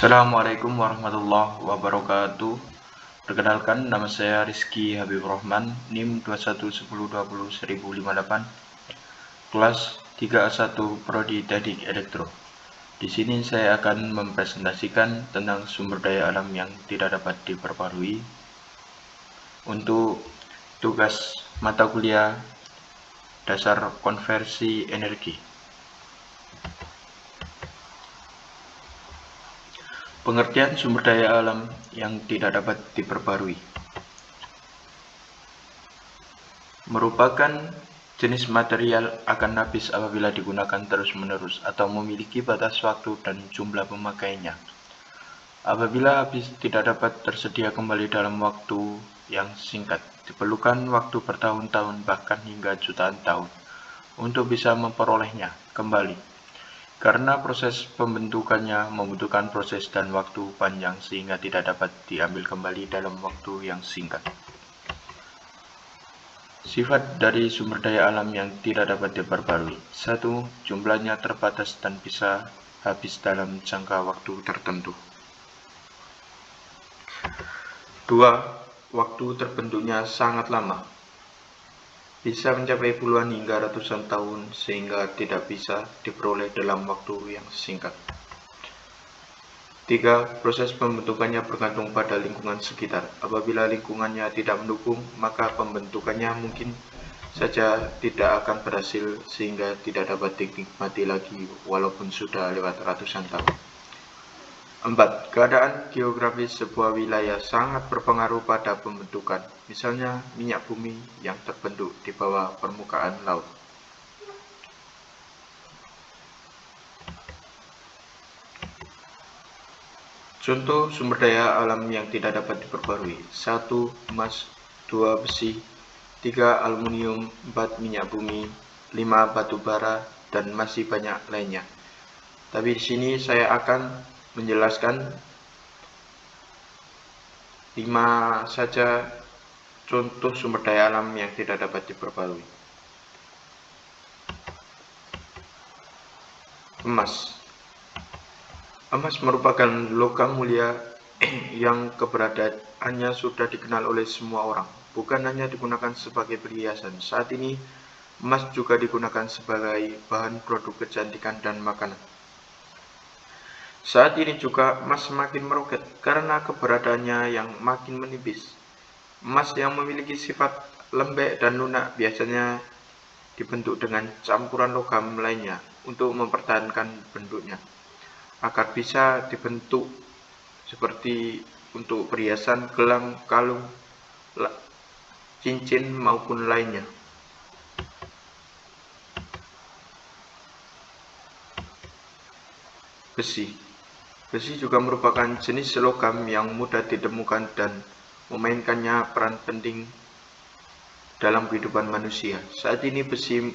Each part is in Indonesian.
Assalamualaikum warahmatullahi wabarakatuh. Perkenalkan, nama saya Rizky Habib Rahman, NIM 2110201058, kelas 3A1 Prodi Teknik Elektro. Di sini saya akan mempresentasikan tentang sumber daya alam yang tidak dapat diperbarui untuk tugas mata kuliah dasar konversi energi. Pengertian sumber daya alam yang tidak dapat diperbarui merupakan jenis material akan habis apabila digunakan terus-menerus atau memiliki batas waktu dan jumlah pemakaiannya. Apabila habis tidak dapat tersedia kembali dalam waktu yang singkat, diperlukan waktu bertahun-tahun bahkan hingga jutaan tahun untuk bisa memperolehnya kembali. Karena proses pembentukannya membutuhkan proses dan waktu panjang sehingga tidak dapat diambil kembali dalam waktu yang singkat. Sifat dari sumber daya alam yang tidak dapat diperbarui. 1. Jumlahnya terbatas dan bisa habis dalam jangka waktu tertentu. 2. Waktu terbentuknya sangat lama. Bisa mencapai puluhan hingga ratusan tahun sehingga tidak bisa diperoleh dalam waktu yang singkat. 3. Proses pembentukannya bergantung pada lingkungan sekitar. Apabila lingkungannya tidak mendukung, maka pembentukannya mungkin saja tidak akan berhasil sehingga tidak dapat dinikmati lagi walaupun sudah lewat ratusan tahun. 4. Keadaan geografis sebuah wilayah sangat berpengaruh pada pembentukan, misalnya minyak bumi yang terbentuk di bawah permukaan laut. Contoh sumber daya alam yang tidak dapat diperbarui. 1. Emas. 2. Besi. 3. Aluminium. 4. Minyak bumi. 5. Batu bara, dan masih banyak lainnya. Tapi di sini saya akan menjelaskan 5 saja contoh sumber daya alam yang tidak dapat diperbarui. Emas. Emas merupakan logam mulia yang keberadaannya sudah dikenal oleh semua orang, bukan hanya digunakan sebagai perhiasan. Saat ini, emas juga digunakan sebagai bahan produk kecantikan dan makanan. Saat ini juga emas semakin meroket karena keberadaannya yang makin menipis. Emas yang memiliki sifat lembek dan lunak biasanya dibentuk dengan campuran logam lainnya untuk mempertahankan bentuknya, agar bisa dibentuk seperti untuk perhiasan, gelang, kalung, cincin, maupun lainnya. Besi. Besi juga merupakan jenis logam yang mudah ditemukan dan memainkannya peran penting dalam kehidupan manusia. Saat ini besi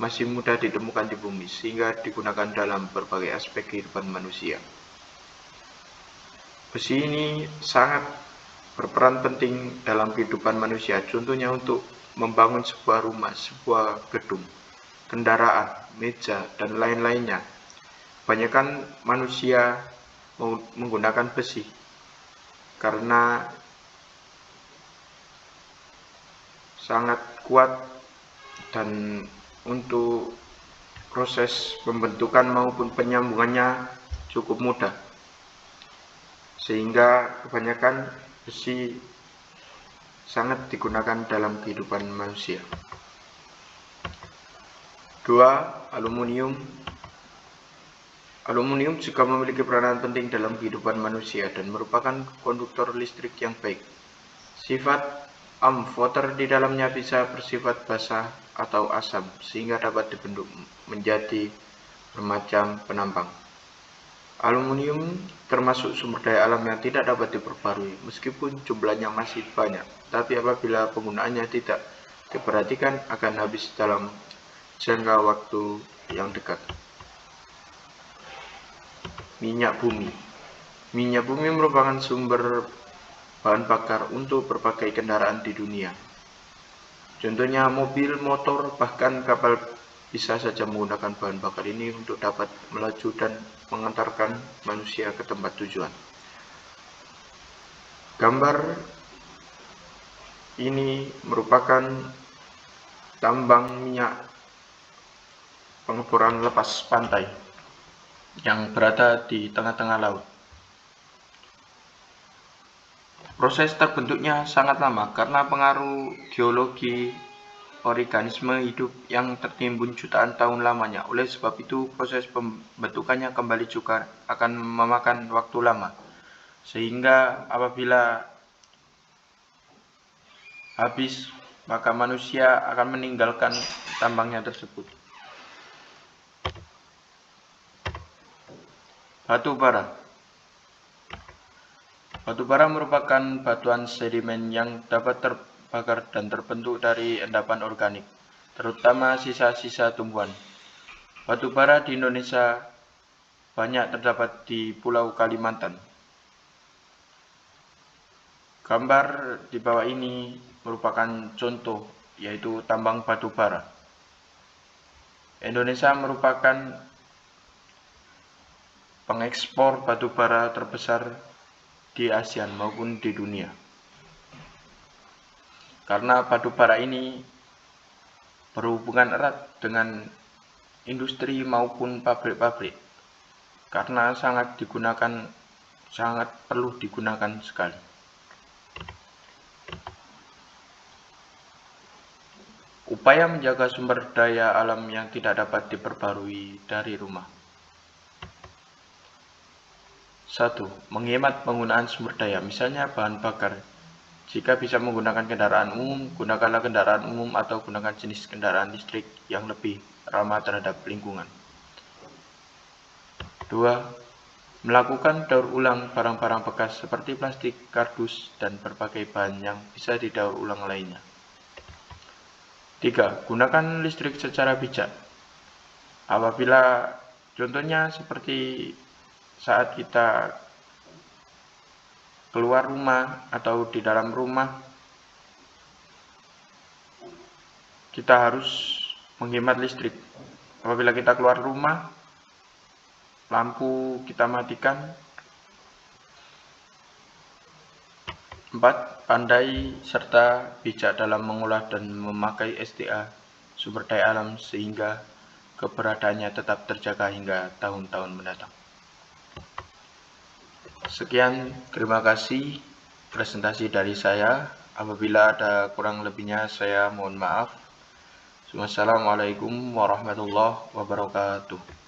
masih mudah ditemukan di bumi, sehingga digunakan dalam berbagai aspek kehidupan manusia. Besi ini sangat berperan penting dalam kehidupan manusia, contohnya untuk membangun sebuah rumah, sebuah gedung, kendaraan, meja, dan lain-lainnya. Kebanyakan manusia menggunakan besi karena sangat kuat dan untuk proses pembentukan maupun penyambungannya cukup mudah, sehingga kebanyakan besi sangat digunakan dalam kehidupan manusia. 2. Aluminium. Aluminium juga memiliki peranan penting dalam kehidupan manusia dan merupakan konduktor listrik yang baik. Sifat amfoter di dalamnya bisa bersifat basah atau asam sehingga dapat dibentuk menjadi bermacam penampang. Aluminium termasuk sumber daya alam yang tidak dapat diperbarui meskipun jumlahnya masih banyak, tapi apabila penggunaannya tidak diperhatikan akan habis dalam jangka waktu yang dekat. Minyak bumi. Minyak bumi merupakan sumber bahan bakar untuk berbagai kendaraan di dunia. Contohnya mobil, motor, bahkan kapal bisa saja menggunakan bahan bakar ini untuk dapat melaju dan mengantarkan manusia ke tempat tujuan. Gambar ini merupakan tambang minyak pengeboran lepas pantai yang berada di tengah-tengah laut. Proses terbentuknya sangat lama karena pengaruh geologi organisme hidup yang tertimbun jutaan tahun lamanya. Oleh sebab itu, proses pembentukannya kembali juga akan memakan waktu lama. Sehingga apabila habis, maka manusia akan meninggalkan tambangnya tersebut. Batu bara. Batu bara merupakan batuan sedimen yang dapat terbakar dan terbentuk dari endapan organik, terutama sisa-sisa tumbuhan. Batu bara di Indonesia banyak terdapat di Pulau Kalimantan. Gambar di bawah ini merupakan contoh, yaitu tambang batu bara. Indonesia merupakan pengekspor batu bara terbesar di ASEAN maupun di dunia. Karena batu bara ini berhubungan erat dengan industri maupun pabrik-pabrik, karena sangat perlu digunakan sekali. Upaya menjaga sumber daya alam yang tidak dapat diperbarui dari rumah. 1. Menghemat penggunaan sumber daya, misalnya bahan bakar. Jika bisa menggunakan kendaraan umum, gunakanlah kendaraan umum atau gunakan jenis kendaraan listrik yang lebih ramah terhadap lingkungan. 2. Melakukan daur ulang barang-barang bekas seperti plastik, kardus, dan berbagai bahan yang bisa didaur ulang lainnya. 3. Gunakan listrik secara bijak. Apabila contohnya seperti saat kita keluar rumah atau di dalam rumah, kita harus menghemat listrik. Apabila kita keluar rumah, lampu kita matikan. 4. Pandai serta bijak dalam mengolah dan memakai SDA sumber daya alam sehingga keberadaannya tetap terjaga hingga tahun-tahun mendatang. Sekian, terima kasih presentasi dari saya. Apabila ada kurang lebihnya, saya mohon maaf. Wassalamualaikum warahmatullahi wabarakatuh.